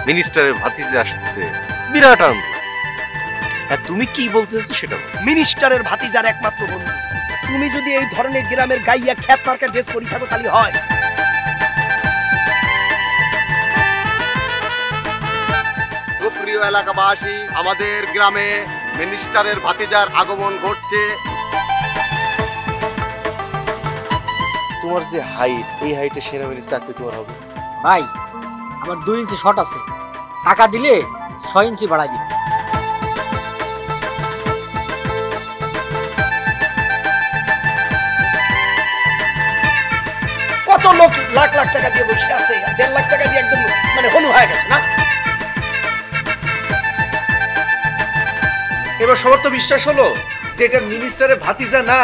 মিনিস্টারের ভাতিজা আসছে, বিরাট আনন্দ লাগছে। হ্যাঁ, তুমি কি বলতে চাচ্ছো সেটা বলো। মিনিস্টারের ভাতিজার একমাত্র বন্ধু। তুমি যদি এই ধরনের গ্রামের গাইয়া খ্যাত মার্কা ড্রেস পরি থাকো তাহলে হয়। প্রিয় এলাকাবাসী, আমাদের গ্রামে মিনিস্টারের ভাতিজার আগমন ঘটছে। তোমার যে হাইট, এই হাইটে সেনাবাহিনীর চাকরি তোমার হবে? ভাই আমার 2 ইঞ্চি শর্ট আছে, টাকা দিলে 6 ইঞ্চি বাড়াই দিই। কত লোক লাখ লাখ টাকা দিয়ে বসে আছে, আর 1.5 লাখ টাকা দিয়ে একদম মানে হনু হয়ে গেছে না। এবার সবার তো বিশ্বাস হলো যে এটা মিনিস্টারের ভাতিজা না,